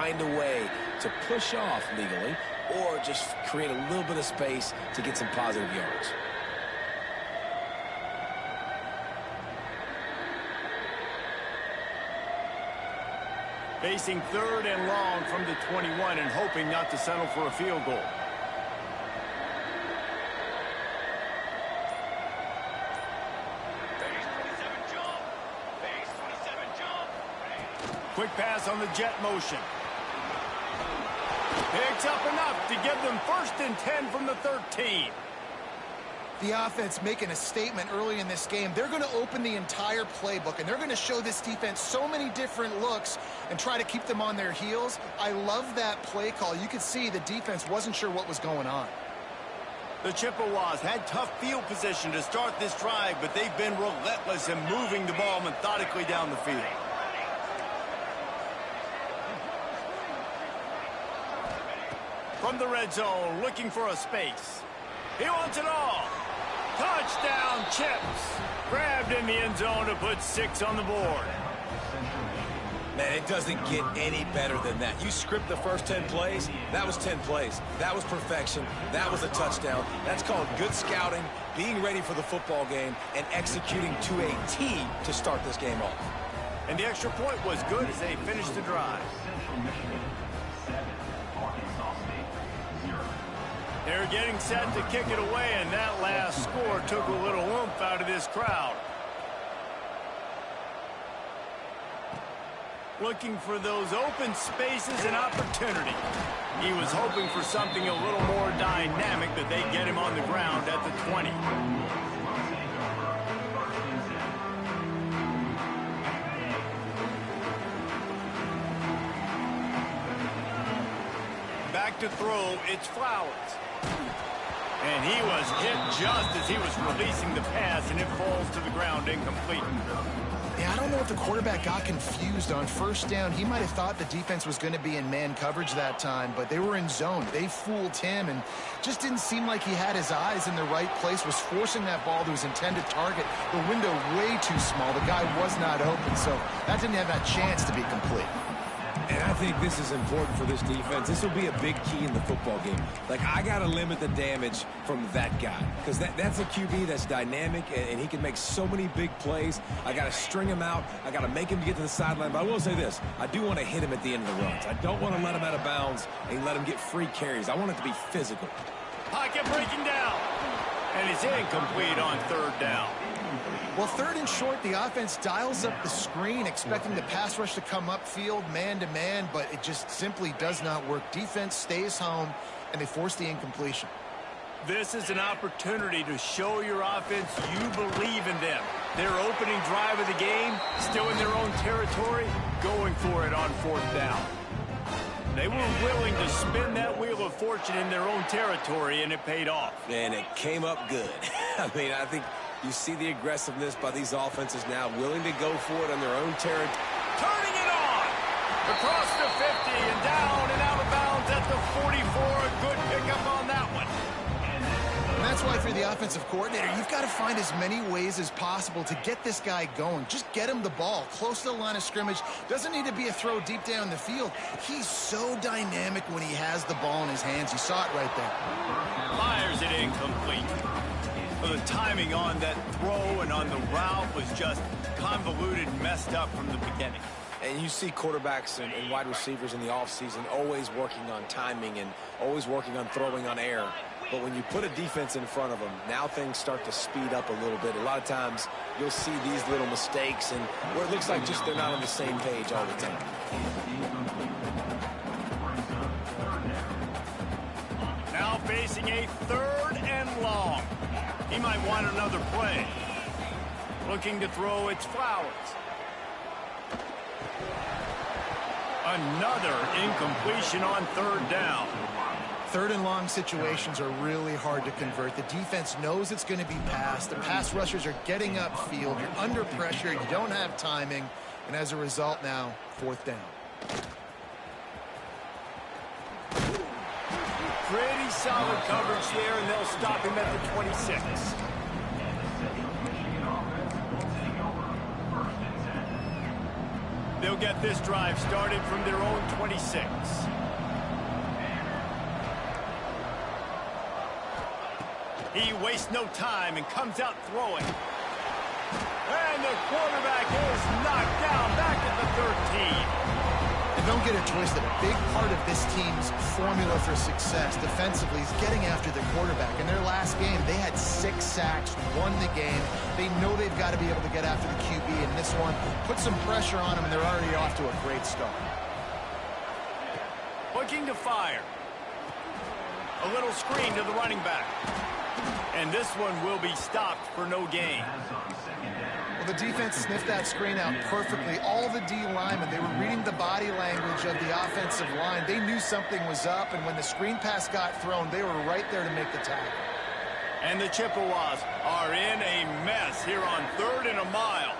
find a way to push off legally or just create a little bit of space to get some positive yards. Facing 3rd and long from the 21 and hoping not to settle for a field goal. Quick pass on the jet motion. Picks up enough to give them 1st and 10 from the 13. The offense making a statement early in this game. They're going to open the entire playbook, and they're going to show this defense so many different looks and try to keep them on their heels. I love that play call. You could see the defense wasn't sure what was going on. The Chippewas had tough field position to start this drive, but they've been relentless in moving the ball methodically down the field. From the red zone, looking for a space. He wants it all. Touchdown, Chips. Grabbed in the end zone to put 6 on the board. Man, it doesn't get any better than that. You script the first 10 plays, that was 10 plays. That was perfection. That was a touchdown. That's called good scouting, being ready for the football game, and executing to a T to start this game off. And the extra point was good as they finished the drive. They're getting set to kick it away, and that last score took a little oomph out of this crowd. Looking for those open spaces and opportunity. He was hoping for something a little more dynamic, that they get him on the ground at the 20. Back to throw, it's Flowers. And he was hit just as he was releasing the pass, and it falls to the ground incomplete. Yeah, I don't know if the quarterback got confused on 1st down. He might have thought the defense was going to be in man coverage that time, but they were in zone. They fooled him and just didn't seem like he had his eyes in the right place, was forcing that ball to his intended target. The window way too small. The guy was not open, so that didn't have that chance to be complete. And I think this is important for this defense. This will be a big key in the football game. Like, I got to limit the damage from that guy, because that's a QB that's dynamic, and he can make so many big plays. I got to string him out. I got to make him get to the sideline. But I will say this. I do want to hit him at the end of the runs. I don't want to let him out of bounds and let him get free carries. I want it to be physical. Pocket breaking down. And it's incomplete on 3rd down. Well, 3rd and short, the offense dials up the screen, expecting the pass rush to come upfield, man-to-man, but it just simply does not work. Defense stays home, and they force the incompletion. This is an opportunity to show your offense you believe in them. Their opening drive of the game, still in their own territory, going for it on 4th down. They were willing to spin that wheel of fortune in their own territory, and it paid off. And it came up good. I mean, I think you see the aggressiveness by these offenses now, willing to go for it on their own territory. Turning it on! Across the 50 and down and out of bounds at the 44. A good pickup on that one. And that's why for the offensive coordinator, you've got to find as many ways as possible to get this guy going. Just get him the ball close to the line of scrimmage. Doesn't need to be a throw deep down the field. He's so dynamic when he has the ball in his hands. You saw it right there. Fires it incomplete. The timing on that throw and on the route was just convoluted, messed up from the beginning. And you see quarterbacks and wide receivers in the offseason always working on timing and always working on throwing on air. But when you put a defense in front of them, now things start to speed up a little bit. A lot of times you'll see these little mistakes and where it looks like just they're not on the same page all the time. Now facing a 3rd and long. He might want another play. Looking to throw, it's Flowers. Another incompletion on 3rd down. 3rd and long situations are really hard to convert. The defense knows it's going to be passed. The pass rushers are getting upfield. You're under pressure. You don't have timing. And as a result now, 4th down. Pretty solid coverage there, and they'll stop him at the 26. They'll they'll get this drive started from their own 26. He wastes no time and comes out throwing. And the quarterback is knocked down back at the 13. And don't get it twisted. A big part of this team's formula for success defensively is getting after the quarterback. In their last game, they had 6 sacks, won the game. They know they've got to be able to get after the QB, and this one put some pressure on them, and they're already off to a great start. Looking to fire. A little screen to the running back. And this one will be stopped for no gain. Well, the defense sniffed that screen out perfectly. All the D linemen, they were reading the body language of the offensive line. They knew something was up, and when the screen pass got thrown, they were right there to make the tackle. And the Chippewas are in a mess here on 3rd and a mile.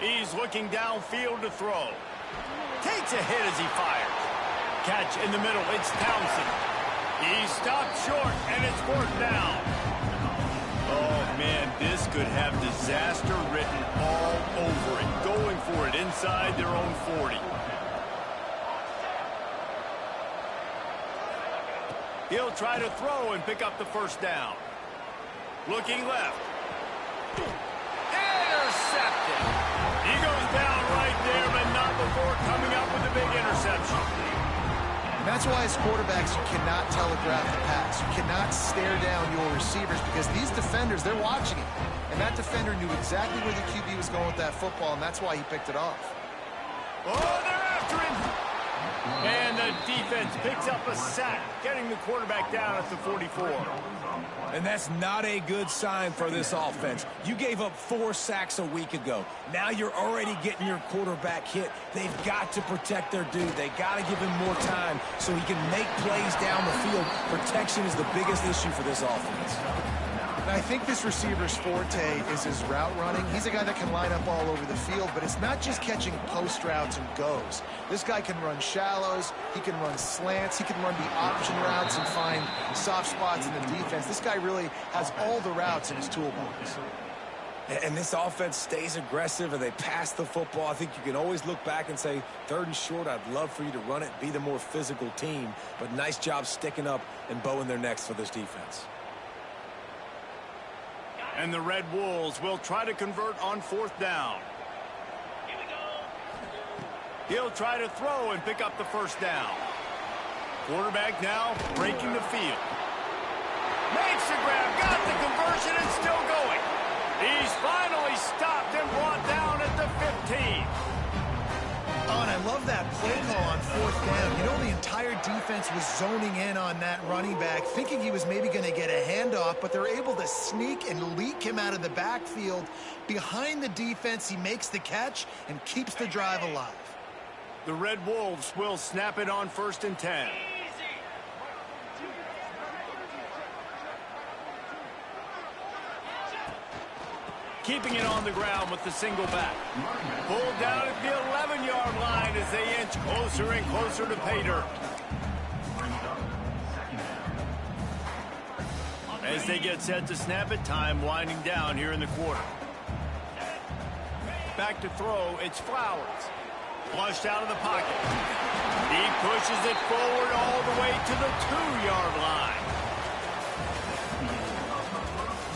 He's looking downfield to throw. Takes a hit as he fires. Catch in the middle. It's Townsend. He stopped short, and it's 4th down. Oh, man, this could have disaster written all over it. Going for it inside their own 40. He'll try to throw and pick up the 1st down. Looking left. Intercepted. He goes down right there, but not before coming up with a big interception. And that's why as quarterbacks, you cannot telegraph the pass. You cannot stare down your receivers because these defenders, they're watching it. And that defender knew exactly where the QB was going with that football, and that's why he picked it off. Oh, they're after him. And the defense picks up a sack, getting the quarterback down at the 44. And that's not a good sign for this offense. You gave up 4 sacks a week ago. Now you're already getting your quarterback hit. They've got to protect their dude. They got to give him more time so he can make plays down the field. Protection is the biggest issue for this offense. And I think this receiver's forte is his route running. He's a guy that can line up all over the field, but it's not just catching post routes and goes. This guy can run shallows, he can run slants, he can run the option routes and find soft spots in the defense. This guy really has all the routes in his toolbox. And this offense stays aggressive and they pass the football. I think you can always look back and say, 3rd and short, I'd love for you to run it, be the more physical team. But nice job sticking up and bowing their necks for this defense. And the Red Wolves will try to convert on 4th down. He'll try to throw and pick up the 1st down. Quarterback now breaking the field. Makes the grab, got the conversion, and still going. He's finally stopped and brought down at the 15. Oh, and I love that play call on 4th down. You know, the entire defense was zoning in on that running back, thinking he was maybe going to get a handoff, but they're able to sneak and leak him out of the backfield. Behind the defense, he makes the catch and keeps the drive alive. The Red Wolves will snap it on 1st and 10. Keeping it on the ground with the single back. Pulled down at the 11-yard line as they inch closer and closer to pay dirt. As they get set to snap it, time winding down here in the quarter. Back to throw, it's Flowers. Flushed out of the pocket. He pushes it forward all the way to the 2-yard line.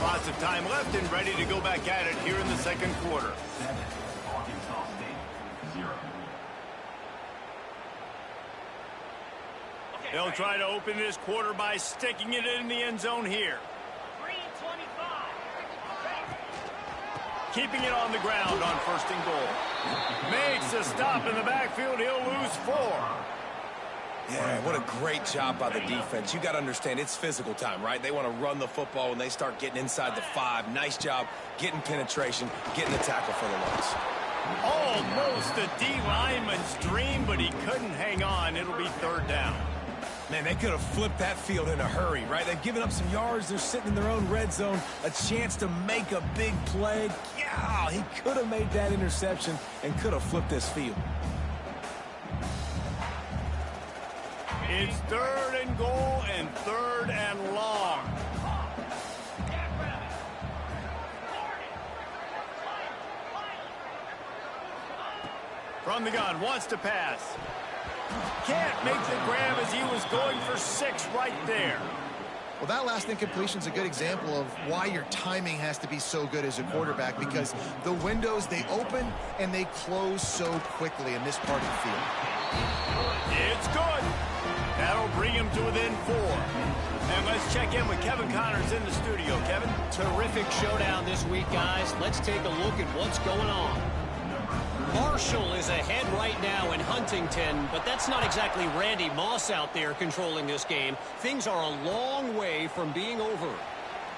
Lots of time left and ready to go back at it here in the 2nd quarter. They'll try to open this quarter by sticking it in the end zone here. Keeping it on the ground on 1st and goal. Makes a stop in the backfield. He'll lose 4. Yeah, what a great job by the defense. You got to understand, it's physical time, right? They want to run the football when they start getting inside the 5. Nice job getting penetration, getting the tackle for the loss. Almost a D lineman's dream, but he couldn't hang on. It'll be 3rd down. Man, they could have flipped that field in a hurry, right? They've given up some yards. They're sitting in their own red zone. A chance to make a big play. Yeah, he could have made that interception and could have flipped this field. It's 3rd and goal and 3rd and long. From the gun, wants to pass. Can't make the grab as he was going for 6 right there. Well, that last incompletion is a good example of why your timing has to be so good as a quarterback, because the windows, they open and they close so quickly in this part of the field. It's good. That'll bring him to within 4. And let's check in with Kevin Connors in the studio. Kevin? Terrific showdown this week, guys. Let's take a look at what's going on. Marshall is ahead right now in Huntington, but that's not exactly Randy Moss out there controlling this game. Things are a long way from being over.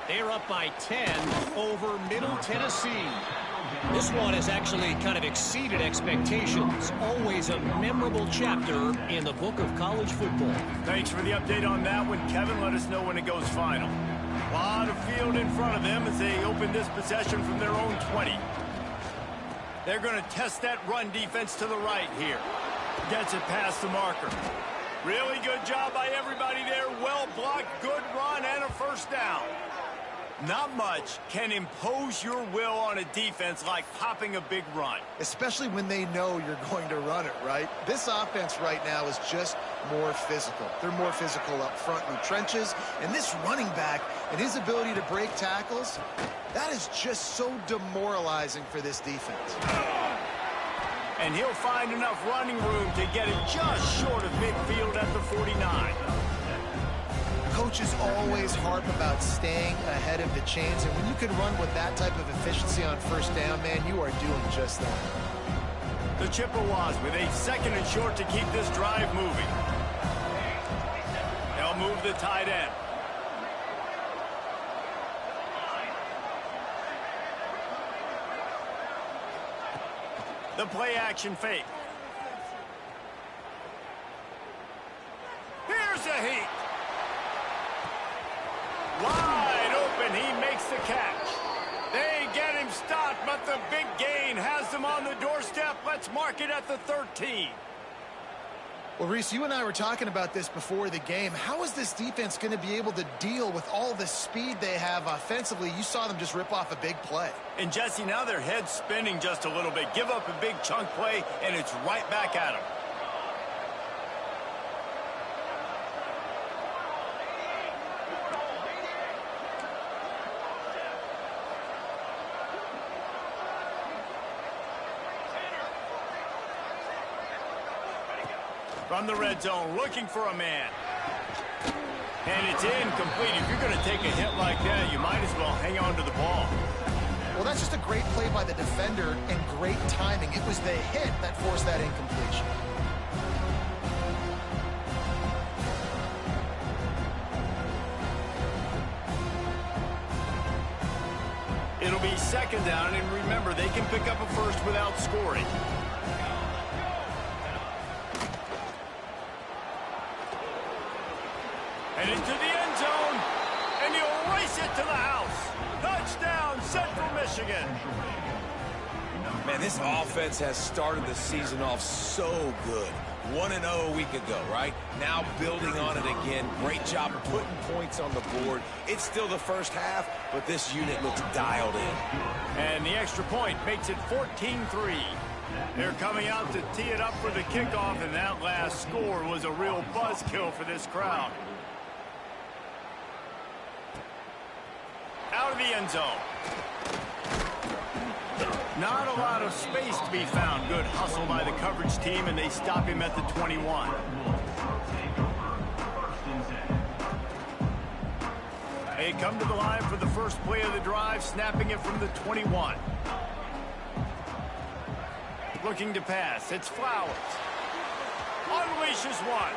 They're up by 10 over Middle Tennessee. This one has actually kind of exceeded expectations. Always a memorable chapter in the book of college football. Thanks for the update on that one, Kevin. Let us know when it goes final. A lot of field in front of them as they open this possession from their own 20. They're going to test that run defense to the right here. Gets it past the marker. Really good job by everybody there. Well blocked, good run, and a first down. Not much can impose your will on a defense like popping a big run. Especially when they know you're going to run it, right? This offense right now is just more physical. They're more physical up front in the trenches. And this running back and his ability to break tackles, that is just so demoralizing for this defense. And he'll find enough running room to get it just short of midfield at the 49. Coaches always harp about staying ahead of the chains, and when you can run with that type of efficiency on first down, man, you are doing just that. The Chippewas with a 2nd and short to keep this drive moving. They'll move the tight end. The play action fake. Here's a heat. Wide open, he makes the catch. They get him stopped, but the big gain has them on the doorstep. Let's mark it at the 13. Well, Reese, you and I were talking about this before the game. How is this defense going to be able to deal with all the speed they have offensively? You saw them just rip off a big play. And, Jesse, now their head's spinning just a little bit. Give up a big chunk play, and it's right back at them. From the red zone, looking for a man. And it's incomplete. If you're going to take a hit like that, you might as well hang on to the ball. Well, that's just a great play by the defender and great timing. It was the hit that forced that incompletion. It'll be 2nd down, and remember, they can pick up a first without scoring. And into the end zone, and he'll race it to the house. Touchdown, Central Michigan. Man, this offense has started the season off so good. 1-0 a week ago, right? Now building on it again. Great job putting points on the board. It's still the first half, but this unit looks dialed in. And the extra point makes it 14-3. They're coming out to tee it up for the kickoff, and that last score was a real buzzkill for this crowd. Out of the end zone. Not a lot of space to be found. Good hustle by the coverage team, and they stop him at the 21. They come to the line for the first play of the drive, snapping it from the 21. Looking to pass. It's Flowers. Unleashes one.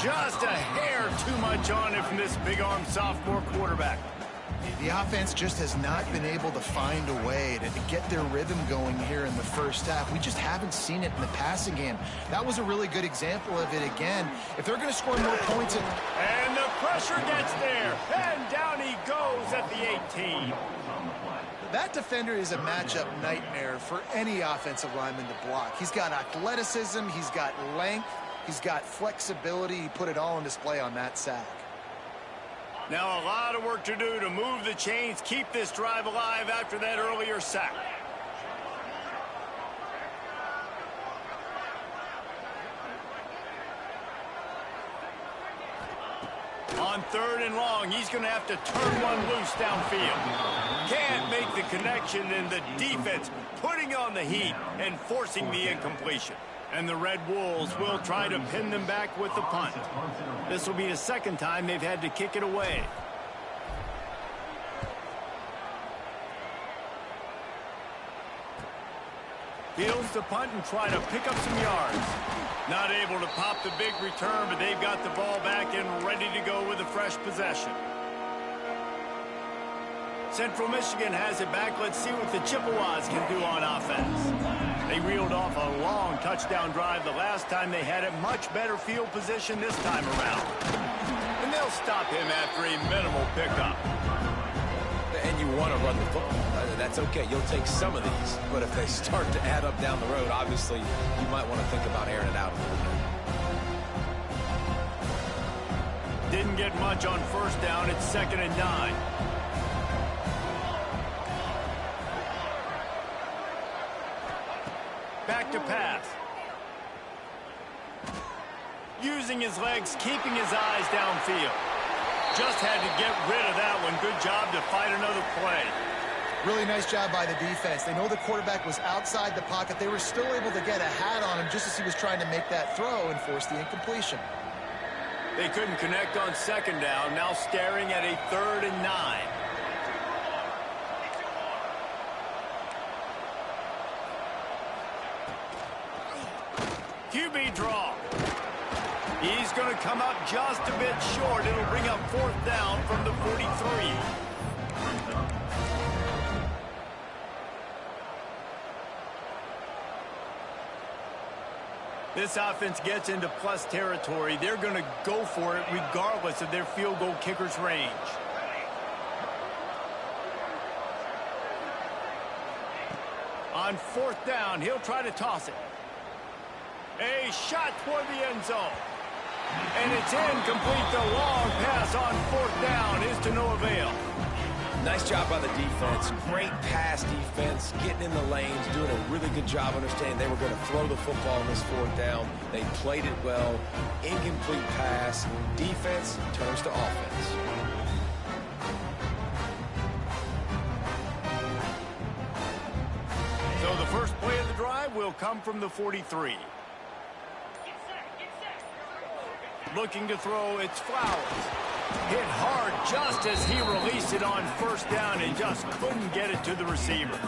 Just a hair too much on it from this big-arm sophomore quarterback. The offense just has not been able to find a way to get their rhythm going here in the first half. We just haven't seen it in the passing game. That was a really good example of it again. If they're going to score more points... And the pressure gets there. And down he goes at the 18. That defender is a matchup nightmare for any offensive lineman to block. He's got athleticism, he's got length, he's got flexibility. He put it all on display on that sack. Now a lot of work to do to move the chains, keep this drive alive after that earlier sack. On 3rd and long, he's going to have to turn one loose downfield. Can't make the connection, and the defense putting on the heat and forcing the incompletion. And the Red Wolves will try to pin them back with the punt. This will be the second time they've had to kick it away. Fields the punt and try to pick up some yards. Not able to pop the big return, but they've got the ball back and ready to go with a fresh possession. Central Michigan has it back. Let's see what the Chippewas can do on offense. They reeled off a long touchdown drive the last time they had it. Much better field position this time around. And they'll stop him after a minimal pickup. And you want to run the football. That's okay. You'll take some of these. But if they start to add up down the road, obviously, you might want to think about airing it out a little bit. Didn't get much on 1st down. It's 2nd and 9. Back to pass. Using his legs, keeping his eyes downfield. Just had to get rid of that one. Good job to fight another play. Really nice job by the defense. They know the quarterback was outside the pocket. They were still able to get a hat on him just as he was trying to make that throw and force the incompletion. They couldn't connect on 2nd down. Now staring at a 3rd and 9. QB draw. He's going to come up just a bit short. It'll bring up 4th down from the 43. This offense gets into plus territory. They're going to go for it regardless of their field goal kicker's range. On 4th down, he'll try to toss it. A shot toward the end zone. And it's incomplete. The long pass on 4th down is to no avail. Nice job by the defense. Great pass defense, getting in the lanes, doing a really good job understanding they were going to throw the football on this 4th down. They played it well. Incomplete pass. Defense turns to offense. So the first play of the drive will come from the 43. Looking to throw, it's Flowers. Hit hard just as he released it on 1st down and just couldn't get it to the receiver.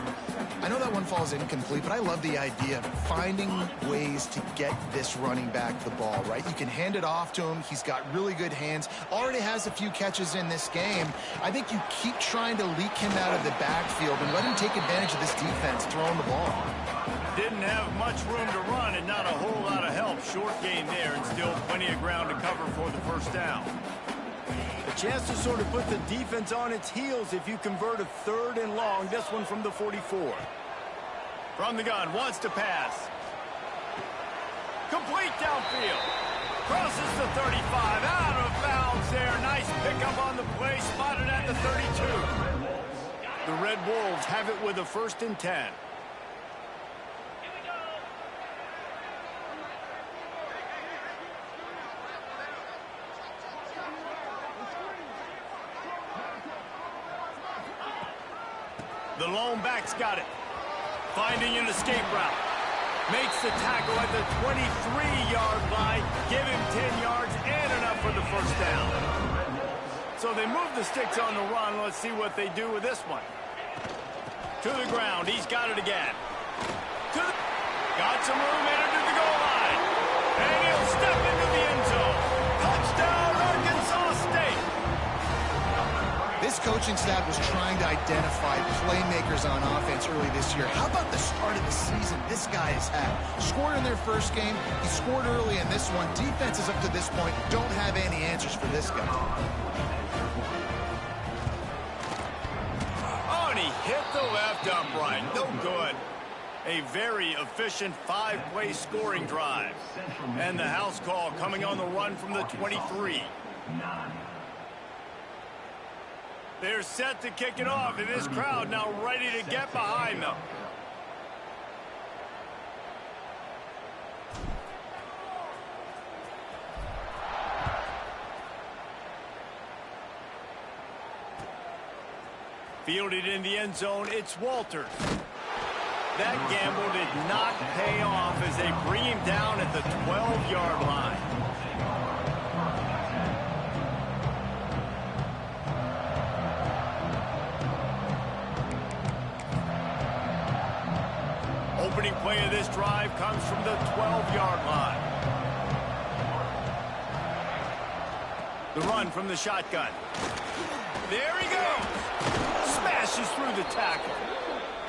I know that one falls incomplete, but I love the idea of finding ways to get this running back the ball, right? You can hand it off to him. He's got really good hands. Already has a few catches in this game. I think you keep trying to leak him out of the backfield and let him take advantage of this defense throwing the ball. Didn't have much room to run and not a whole lot of help. Short gain there and still plenty of ground to cover for the 1st down. A chance to sort of put the defense on its heels if you convert a 3rd and long. This one from the 44. From the gun, wants to pass. Complete downfield. Crosses the 35. Out of bounds there. Nice pickup on the play. Spotted at the 32. The Red Wolves have it with a 1st and 10. The lone back's got it. Finding an escape route. Makes the tackle at the 23-yard line. Give him 10 yards and enough for the 1st down. So they move the sticks on the run. Let's see what they do with this one. To the ground. He's got it again. Got some room headed to the goal line. And he'll step into the end zone. Touchdown, Arkansas State. This coaching staff was trying to identify playmakers on offense early this year. How about the start of the season this guy has had? Scored in their 1st game. He scored early in this one. Defenses up to this point don't have any answers for this guy. Oh, and he hit the left upright. No good. A very efficient 5-play scoring drive. And the house call coming on the run from the 23. They're set to kick it off, and this crowd now ready to get behind them. Fielded in the end zone, it's Walters. That gamble did not pay off as they bring him down at the 12-yard line. Opening play of this drive comes from the 12-yard line. The run from the shotgun. There he goes. Smashes through the tackle.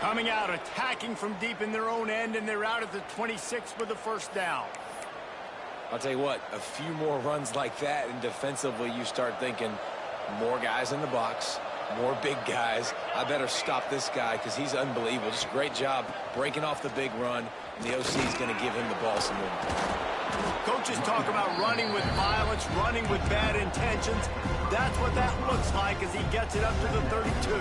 Coming out, attacking from deep in their own end, and they're out at the 26 for the first down. I'll tell you what, a few more runs like that, and defensively you start thinking more guys in the box, more big guys. I better stop this guy because he's unbelievable. Just a great job breaking off the big run, and the OC is going to give him the ball some more. Coaches talk about running with violence, running with bad intentions. That's what that looks like as he gets it up to the 32.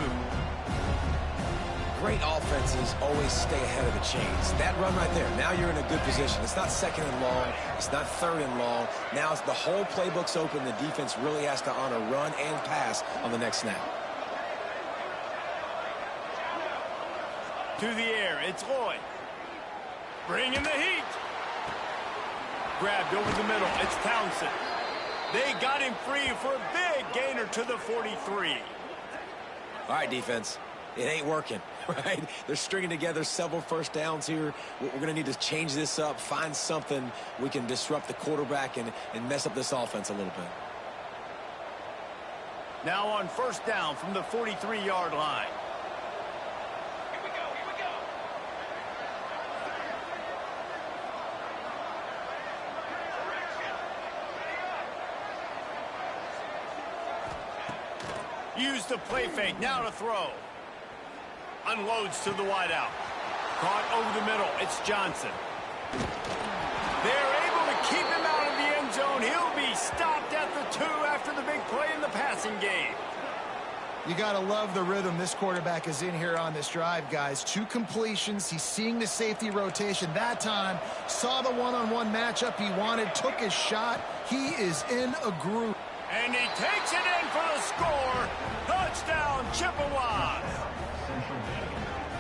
Great offenses always stay ahead of the chains. That run right there, now you're in a good position. It's not second and long. It's not third and long. Now it's the whole playbook's open. The defense really has to honor run and pass on the next snap. To the air, it's Lloyd. Bringing the heat. Grabbed over the middle, it's Townsend. They got him free for a big gainer to the 43. All right, defense. It ain't working, right? They're stringing together several first downs here. We're going to need to change this up, find something we can disrupt the quarterback and mess up this offense a little bit. Now on first down from the 43-yard line. Here we go, here we go. Use the play fake, now to throw. Unloads to the wideout. Caught over the middle, it's Johnson. They're able to keep him out of the end zone. He'll be stopped at the 2 after the big play in the passing game. You got to love the rhythm this quarterback is in here on this drive, guys. 2 completions. He's seeing the safety rotation that time. Saw the one-on-one matchup he wanted. Took his shot. He is in a groove. And he takes it in for the score. Touchdown, Chippewas.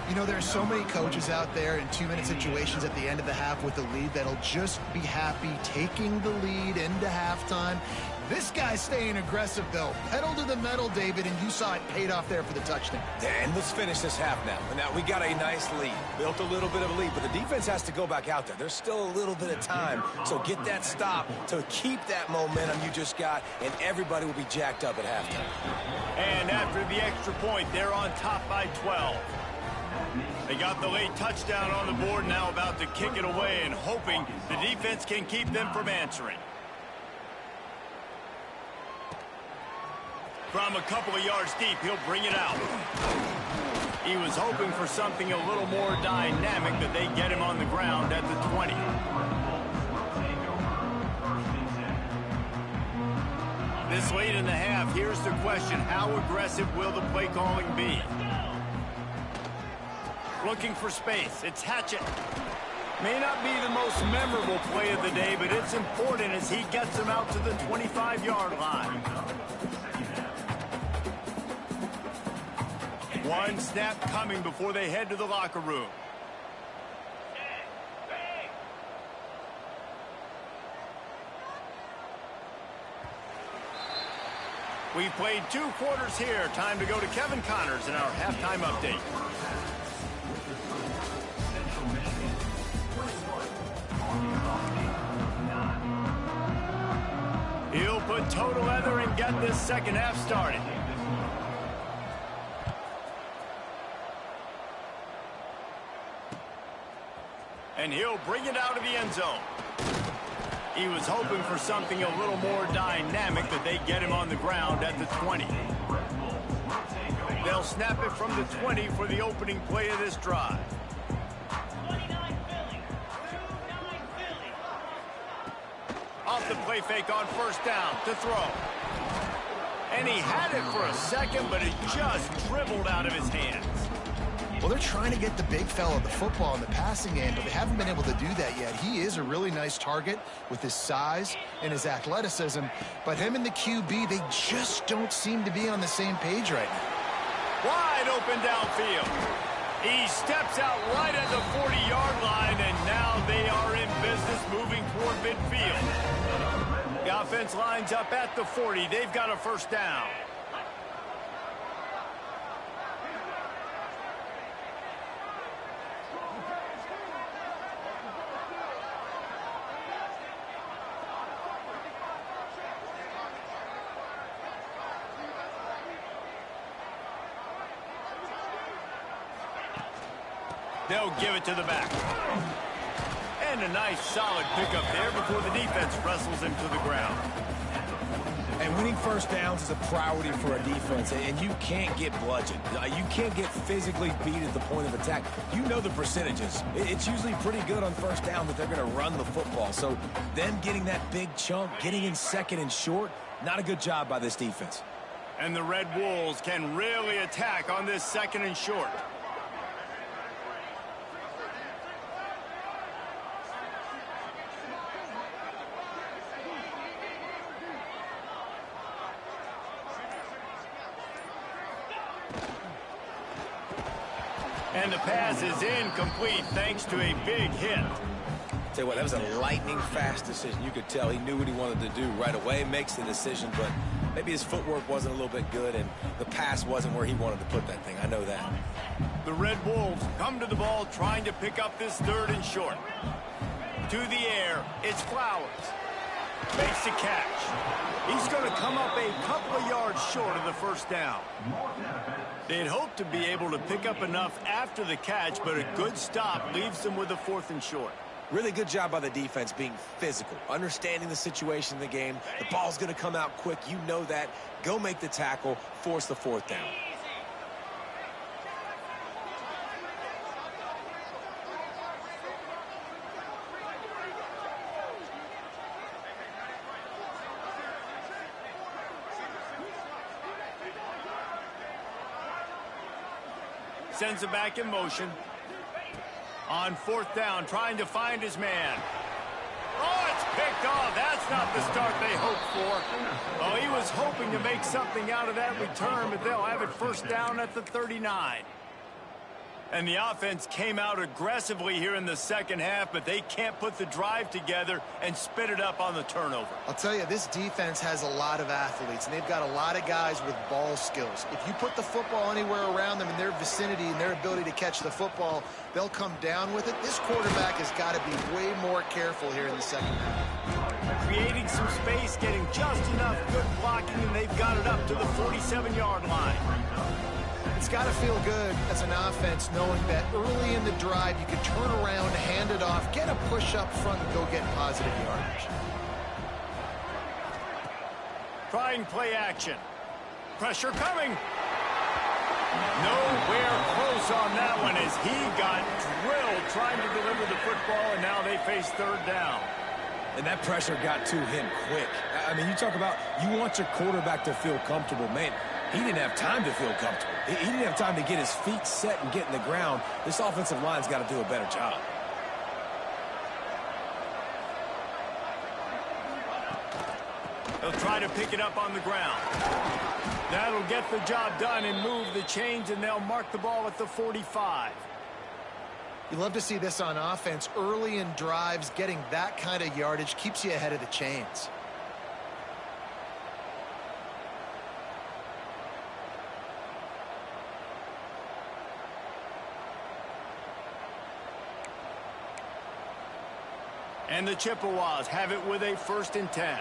You know, there's so many coaches out there in 2-minute situations at the end of the half with the lead that'll just be happy taking the lead into halftime. This guy's staying aggressive, though. Pedal to the metal, David, and you saw it paid off there for the touchdown. And let's finish this half now. Now, we got a nice lead. Built a little bit of a lead, but the defense has to go back out there. There's still a little bit of time. So get that stop to keep that momentum you just got, and everybody will be jacked up at halftime. And after the extra point, they're on top by 12. They got the late touchdown on the board, now about to kick it away and hoping the defense can keep them from answering. From a couple of yards deep, he'll bring it out. He was hoping for something a little more dynamic, but they get him on the ground at the 20. This late in the half, here's the question. How aggressive will the play calling be? Looking for space. It's Hatchett. May not be the most memorable play of the day, but it's important as he gets him out to the 25-yard line. One snap coming before they head to the locker room. We've played 2 quarters here. Time to go to Kevin Connors in our halftime update. He'll put toe to leather and get this second half started. And he'll bring it out of the end zone. He was hoping for something a little more dynamic, but they get him on the ground at the 20. They'll snap it from the 20 for the opening play of this drive. Off the play fake on first down to throw. And he had it for a second, but it just dribbled out of his hands. Well, they're trying to get the big fella the football in the passing game, but they haven't been able to do that yet. He is a really nice target with his size and his athleticism, but him and the QB, they just don't seem to be on the same page right now. Wide open downfield. He steps out right at the 40-yard line, and now they are in business moving toward midfield. The offense lines up at the 40. They've got a first down. They'll give it to the back. And a nice solid pickup there before the defense wrestles him to the ground. And winning first downs is a priority for a defense, and you can't get bludgeoned. You can't get physically beat at the point of attack. You know the percentages. It's usually pretty good on first down that they're going to run the football. So them getting that big chunk, getting in second and short, not a good job by this defense. And the Red Wolves can really attack on this second and short. And the pass is incomplete thanks to a big hit. Tell you what, that was a lightning-fast decision. You could tell he knew what he wanted to do right away, makes the decision, but maybe his footwork wasn't a little bit good, and the pass wasn't where he wanted to put that thing. I know that. The Red Wolves come to the ball trying to pick up this third and short. To the air, it's Flowers. Makes the catch. He's going to come up a couple of yards short of the first down. They'd hoped to be able to pick up enough after the catch, but a good stop leaves them with a fourth and short. Really good job by the defense being physical, understanding the situation in the game. The ball's going to come out quick. You know that. Go make the tackle, force the fourth down. Sends it back in motion. On fourth down, trying to find his man. Oh, it's picked off. That's not the start they hoped for. Oh, he was hoping to make something out of that return, but they'll have it first down at the 39. And the offense came out aggressively here in the second half, but they can't put the drive together and spit it up on the turnover. I'll tell you, this defense has a lot of athletes, and they've got a lot of guys with ball skills. If you put the football anywhere around them in their vicinity and their ability to catch the football, they'll come down with it. This quarterback has got to be way more careful here in the second half. Creating some space, getting just enough good blocking, and they've got it up to the 47-yard line. It's got to feel good as an offense knowing that early in the drive you can turn around, hand it off, get a push up front, and go get positive yardage. Trying play action. Pressure coming. Nowhere close on that one as he got drilled trying to deliver the football, and now they face third down. And that pressure got to him quick. I mean, you talk about you want your quarterback to feel comfortable. Man, he didn't have time to feel comfortable. He didn't have time to get his feet set and get in the ground. This offensive line's got to do a better job. They'll try to pick it up on the ground. That'll get the job done and move the chains, and they'll mark the ball at the 45. You love to see this on offense. Early in drives, getting that kind of yardage keeps you ahead of the chains. And the Chippewas have it with a 1st and 10.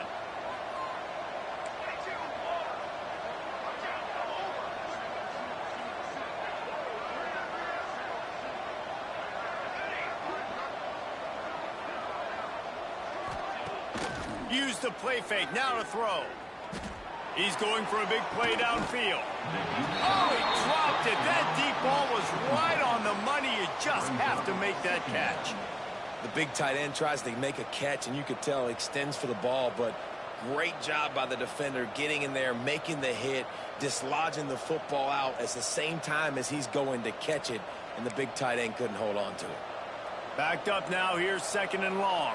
Use the play fake, now to throw. He's going for a big play downfield. Oh, he dropped it. That deep ball was right on the money. You just have to make that catch. The big tight end tries to make a catch, and you could tell extends for the ball, but great job by the defender getting in there, making the hit, dislodging the football out at the same time as he's going to catch it, and the big tight end couldn't hold on to it. Backed up now, here's 2nd and long.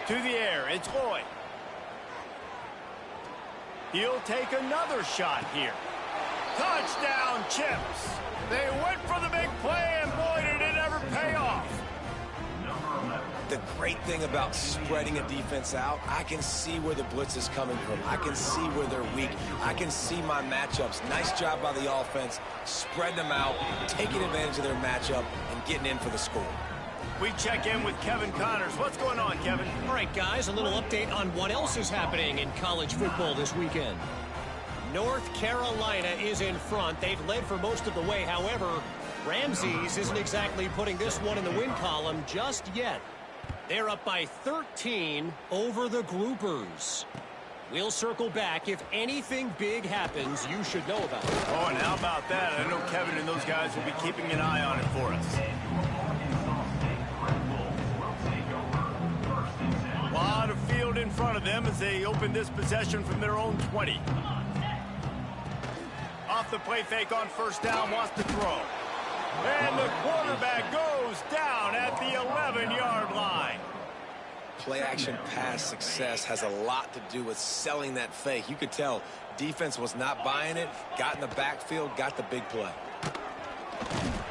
To the air, it's Lloyd. He'll take another shot here. Touchdown, Chips. They went for the big play, and boy, did it ever pay off. The great thing about spreading a defense out, I can see where the blitz is coming from. I can see where they're weak. I can see my matchups. Nice job by the offense, spreading them out, taking advantage of their matchup, and getting in for the score. We check in with Kevin Connors. What's going on, Kevin? All right, guys, a little update on what else is happening in college football this weekend. North Carolina is in front. They've led for most of the way. However, Ramses isn't exactly putting this one in the win column just yet. They're up by 13 over the Groupers. We'll circle back. If anything big happens, you should know about it. Oh, and how about that? I know Kevin and those guys will be keeping an eye on it for us. A lot of field in front of them as they open this possession from their own 20. Off the play fake on first down, wants to throw. And the quarterback goes down at the 11-yard line. Play action pass success has a lot to do with selling that fake. You could tell defense was not buying it, got in the backfield, got the big play.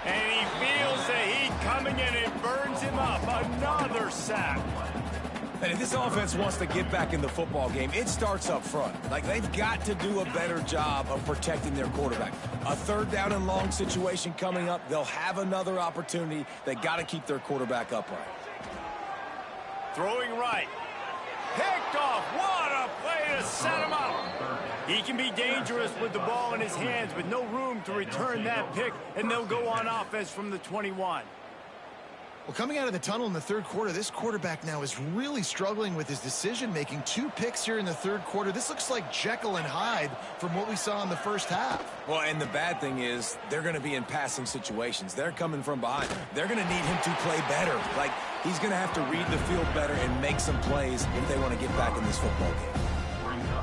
And he feels the heat coming and it burns him up. Another sack. And if this offense wants to get back in the football game, it starts up front. Like, they've got to do a better job of protecting their quarterback. A third down and long situation coming up, they'll have another opportunity. They got to keep their quarterback upright. Throwing right. Picked off. What a play to set him up. He can be dangerous with the ball in his hands, but no room to return that pick, and they'll go on offense from the 21. Well, coming out of the tunnel in the third quarter, this quarterback now is really struggling with his decision-making. 2 picks here in the third quarter. This looks like Jekyll and Hyde from what we saw in the first half. Well, and the bad thing is they're going to be in passing situations. They're coming from behind. They're going to need him to play better. Like, he's going to have to read the field better and make some plays if they want to get back in this football game.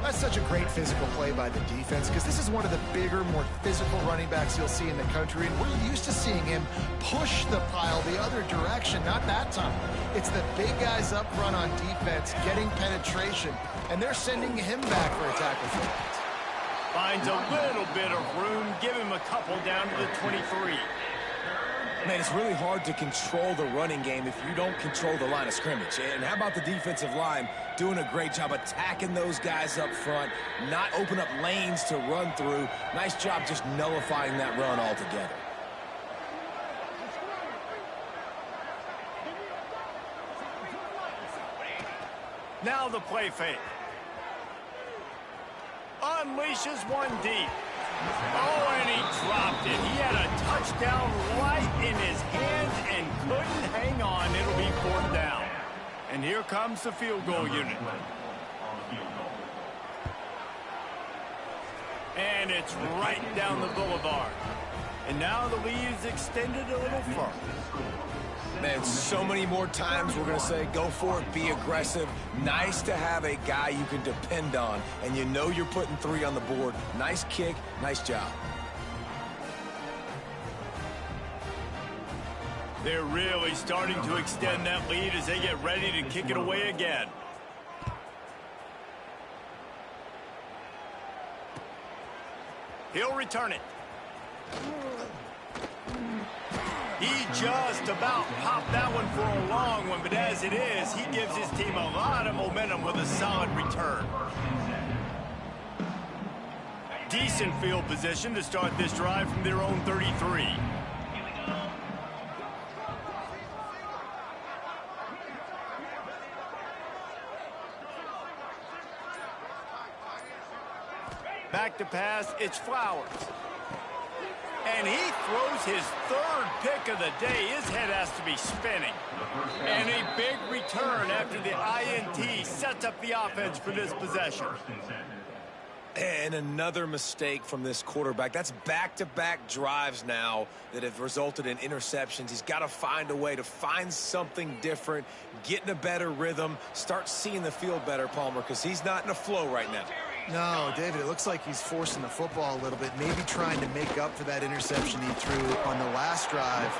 That's such a great physical play by the defense because this is one of the bigger, more physical running backs you'll see in the country, and we're used to seeing him push the pile the other direction. Not that time. It's the big guys up front on defense getting penetration, and they're sending him back for a tackle for loss. Finds a little bit of room. Give him a couple down to the 23. Man, it's really hard to control the running game if you don't control the line of scrimmage. And how about the defensive line doing a great job attacking those guys up front, not open up lanes to run through. Nice job just nullifying that run altogether. Now the play fake. Unleashes one deep. Oh, and he dropped it. He had a touchdown right in his hands and couldn't hang on. It'll be 4th down. And here comes the field goal unit. And it's right down the boulevard. And now the lead is extended a little further. Man, so many more times we're going to say, go for it, be aggressive. Nice to have a guy you can depend on, and you know you're putting 3 on the board. Nice kick, nice job. They're really starting to extend that lead as they get ready to kick it away again. He'll return it. He just about popped that one for a long one, but as it is, he gives his team a lot of momentum with a solid return. Decent field position to start this drive from their own 33. Back to pass, it's Flowers. And he throws his 3rd pick of the day. His head has to be spinning. And a big return after the INT sets up the offense for this possession. And another mistake from this quarterback. That's back-to-back drives now that have resulted in interceptions. He's got to find a way to find something different, get in a better rhythm, start seeing the field better, Palmer, because he's not in a flow right now. No, David, it looks like he's forcing the football a little bit, maybe trying to make up for that interception he threw on the last drive.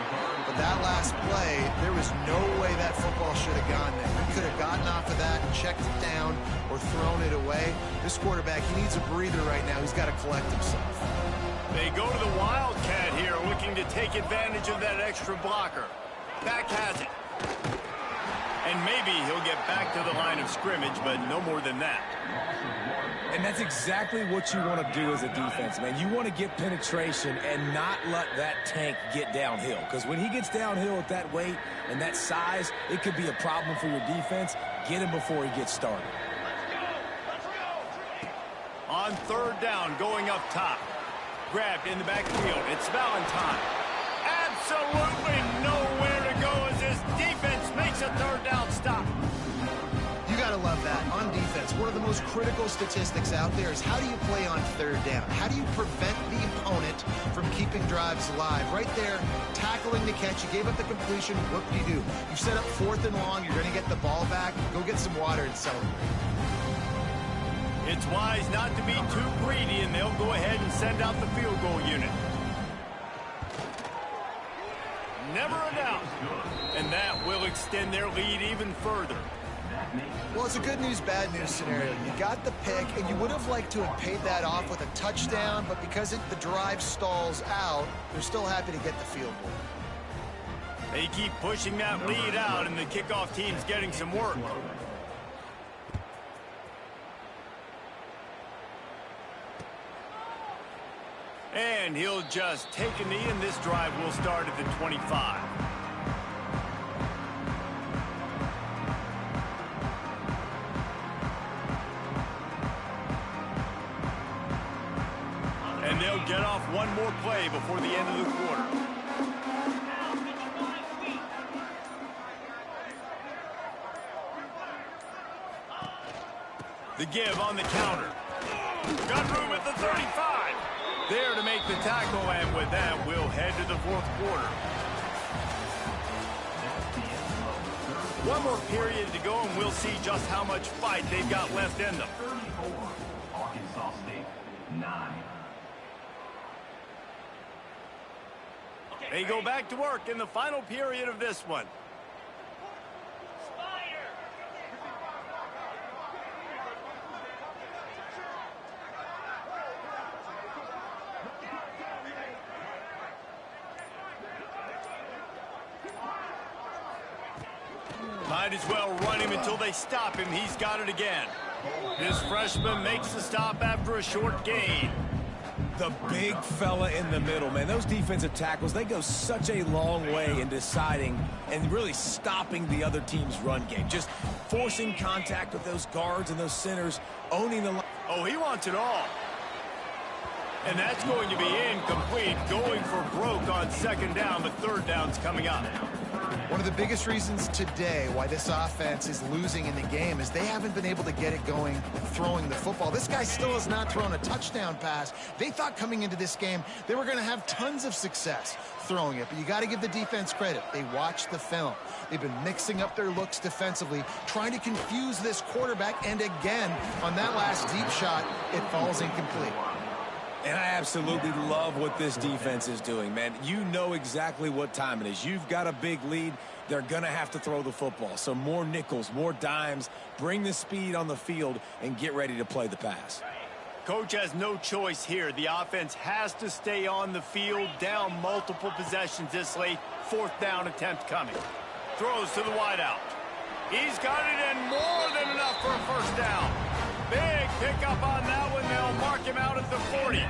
But that last play, there was no way that football should have gone there. He could have gotten off of that and checked it down or thrown it away. This quarterback, he needs a breather right now. He's got to collect himself. They go to the Wildcat here, looking to take advantage of that extra blocker. Back has it. And maybe he'll get back to the line of scrimmage, but no more than that. And that's exactly what you want to do as a defense, man. You want to get penetration and not let that tank get downhill. Because when he gets downhill at that weight and that size, it could be a problem for your defense. Get him before he gets started. On third down, going up top. Grabbed in the backfield. It's Valentine. Absolutely nowhere to go as this defense makes a third down stop. You got to love that. On defense, one of the most critical statistics out there is how do you play on third down? How do you prevent the opponent from keeping drives alive? Right there, tackling the catch. You gave up the completion. What do you do? You set up 4th and long. You're going to get the ball back. Go get some water and celebrate. It's wise not to be too greedy, and they'll go ahead and send out the field goal unit. Never a doubt. And that will extend their lead even further. Well, it's a good news, bad news scenario. You got the pick, and you would have liked to have paid that off with a touchdown, but because the drive stalls out, they're still happy to get the field goal. They keep pushing that lead out, and the kickoff team's getting some work. And he'll just take a knee, and this drive will start at the 25. And they'll get off one more play before the end of the quarter. The give on the counter. Got room at the 35. There to make the tackle, and with that, we'll head to the fourth quarter. One more period to go, and we'll see just how much fight they've got left in them. 34, Arkansas State, 9. They go back to work in the final period of this one. Might as well run him until they stop him. He's got it again. This freshman makes the stop after a short gain. The big fella in the middle, man. Those defensive tackles, they go such a long way in deciding and really stopping the other team's run game. Just forcing contact with those guards and those centers, owning the line. Oh, he wants it all. And that's going to be incomplete. Going for broke on second down, but third down's coming up. One of the biggest reasons today why this offense is losing in the game is they haven't been able to get it going throwing the football. This guy still has not thrown a touchdown pass. They thought coming into this game they were going to have tons of success throwing it, but you got to give the defense credit. They watched the film. They've been mixing up their looks defensively, trying to confuse this quarterback, and again, on that last deep shot, it falls incomplete. And I absolutely love what this defense is doing, man. You know exactly what time it is. You've got a big lead. They're going to have to throw the football. So more nickels, more dimes, bring the speed on the field, and get ready to play the pass. Coach has no choice here. The offense has to stay on the field, down multiple possessions this late. Fourth down attempt coming. Throws to the wideout. He's got it in, more than enough for a first down. Big pickup on that one. They'll mark him out at the 40.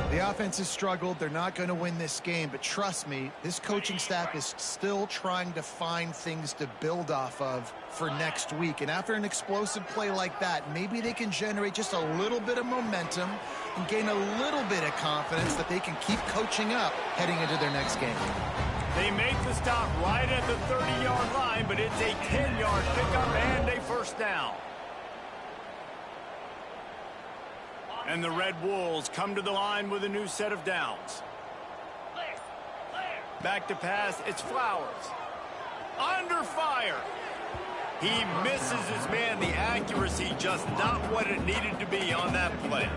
The offense has struggled. They're not going to win this game, but trust me, this coaching staff is still trying to find things to build off of for next week. And after an explosive play like that, maybe they can generate just a little bit of momentum and gain a little bit of confidence that they can keep coaching up heading into their next game. They make the stop right at the 30-yard line, but it's a 10-yard pickup and a first down. And the Red Wolves come to the line with a new set of downs. Back to pass, it's Flowers. Under fire. He misses his man. The accuracy just not what it needed to be on that play.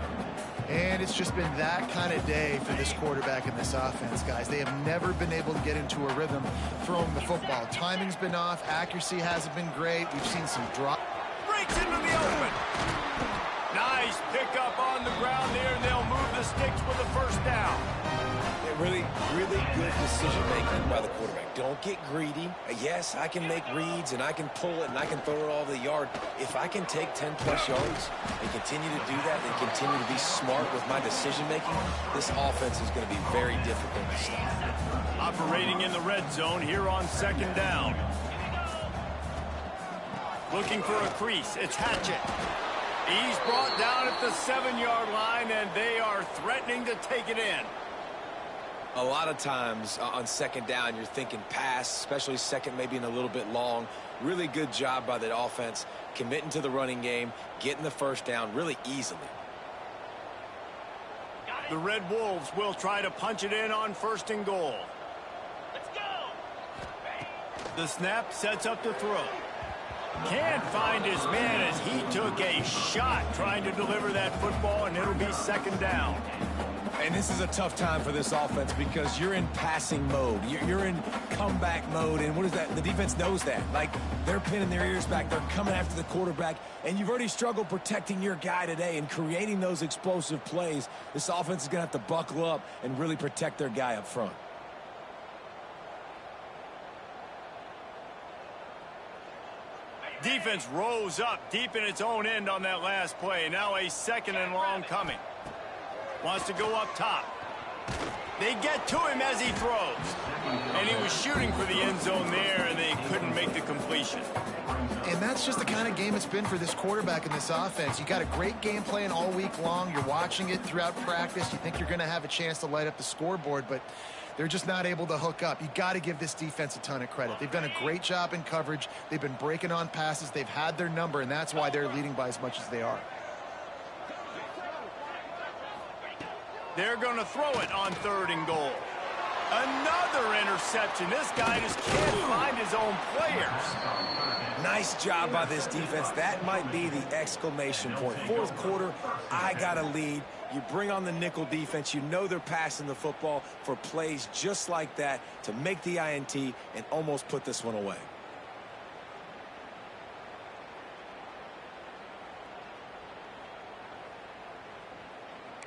And it's just been that kind of day for this quarterback and this offense, guys. They have never been able to get into a rhythm throwing the football. Timing's been off. Accuracy hasn't been great. We've seen some drop. Breaks into the open. Nice pickup on the ground there, and they'll move the sticks with a first down. Really good decision-making by the quarterback. Don't get greedy. Yes, I can make reads, and I can pull it, and I can throw it all over the yard. If I can take 10-plus yards and continue to do that and continue to be smart with my decision-making, this offense is going to be very difficult to stop. Operating in the red zone here on second down. Looking for a crease. It's Hatchett. He's brought down at the 7-yard line, and they are threatening to take it in. A lot of times on second down, you're thinking pass, especially second, maybe in a little bit long. Really good job by the offense, committing to the running game, getting the first down really easily. The Red Wolves will try to punch it in on first and goal. Let's go! The snap sets up the throw. Can't find his man as he took a shot trying to deliver that football, and it'll be second down. And this is a tough time for this offense because you're in passing mode. You're in comeback mode, and what is that? The defense knows that. Like, they're pinning their ears back. They're coming after the quarterback, and you've already struggled protecting your guy today and creating those explosive plays. This offense is going to have to buckle up and really protect their guy up front. Defense rose up deep in its own end on that last play. Now a second and long coming. Wants to go up top. They get to him as he throws. And he was shooting for the end zone there, and they couldn't make the completion. And that's just the kind of game it's been for this quarterback and this offense. You got a great game plan all week long. You're watching it throughout practice. You think you're going to have a chance to light up the scoreboard, but they're just not able to hook up. You got to give this defense a ton of credit. They've done a great job in coverage. They've been breaking on passes. They've had their number, and that's why they're leading by as much as they are. They're going to throw it on third and goal. Another interception. This guy just can't find his own players. Nice job by this defense. That might be the exclamation point. Fourth quarter, I got a lead. You bring on the nickel defense. You know they're passing the football for plays just like that to make the INT and almost put this one away.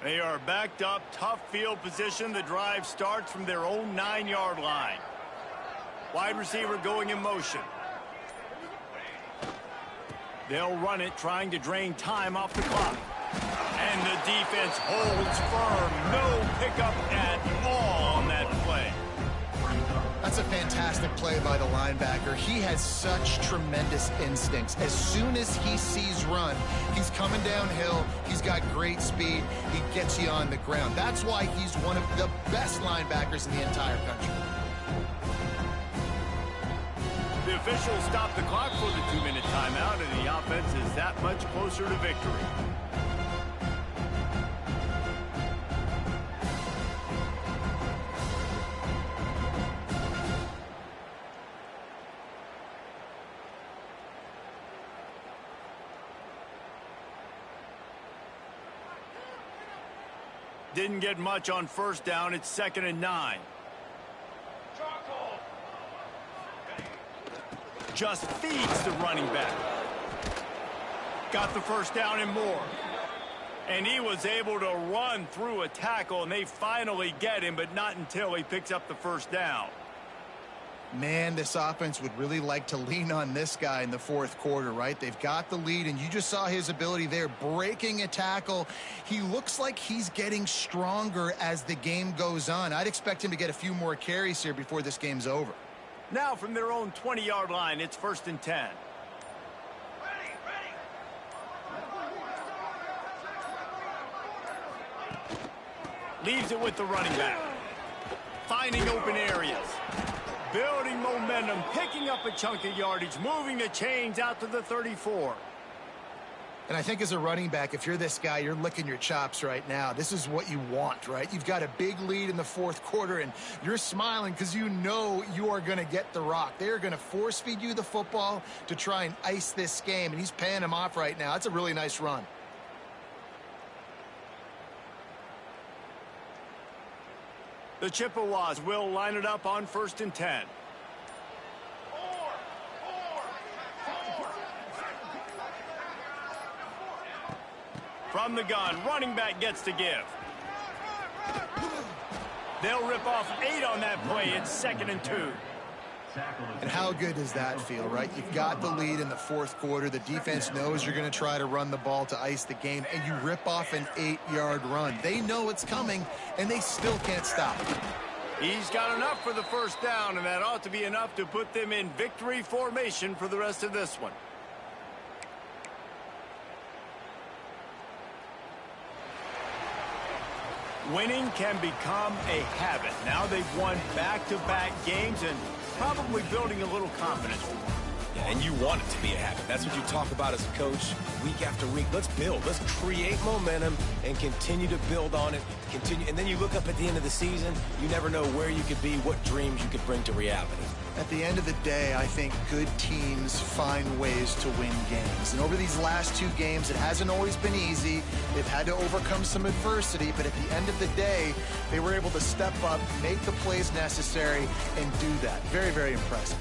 They are backed up, tough field position. The drive starts from their own 9-yard line. Wide receiver going in motion. They'll run it, trying to drain time off the clock. And the defense holds firm. No pickup at all on that play. That's a fantastic play by the linebacker. He has such tremendous instincts. As soon as he sees run, he's coming downhill. He's got great speed. He gets you on the ground. That's why he's one of the best linebackers in the entire country. The officials stop the clock for the 2-minute timeout, and the offense is that much closer to victory. Didn't get much on first down. It's 2nd and 9. Just feeds the running back. Got the first down and more. And he was able to run through a tackle, and they finally get him, but not until he picks up the first down. Man, this offense would really like to lean on this guy in the fourth quarter, right? They've got the lead, and you just saw his ability there, breaking a tackle. He looks like he's getting stronger as the game goes on. I'd expect him to get a few more carries here before this game's over. Now from their own 20-yard line, it's 1st and 10. Leaves it with the running back. Finding open areas. Building momentum, picking up a chunk of yardage, moving the chains out to the 34. And I think as a running back, if you're this guy, you're licking your chops right now. This is what you want, right? You've got a big lead in the fourth quarter, and you're smiling because you know you are going to get the rock. They're going to force feed you the football to try and ice this game, and he's paying him off right now. That's a really nice run. The Chippewas will line it up on 1st and 10. From the gun, running back gets to give. They'll rip off 8 on that play. It's 2nd and 2. And how good does that feel, right? You've got the lead in the fourth quarter. The defense knows you're going to try to run the ball to ice the game, and you rip off an 8-yard run. They know it's coming, and they still can't stop it. He's got enough for the 1st down, and that ought to be enough to put them in victory formation for the rest of this one. Winning can become a habit. Now they've won back-to-back games and probably building a little confidence. Yeah, and you want it to be a habit. That's what you talk about as a coach week after week. Let's build. Let's create momentum and continue to build on it. And then you look up at the end of the season, you never know where you could be, what dreams you could bring to reality. At the end of the day, I think good teams find ways to win games. And over these last 2 games, it hasn't always been easy. They've had to overcome some adversity, but at the end of the day, they were able to step up, make the plays necessary, and do that. Very, very impressive.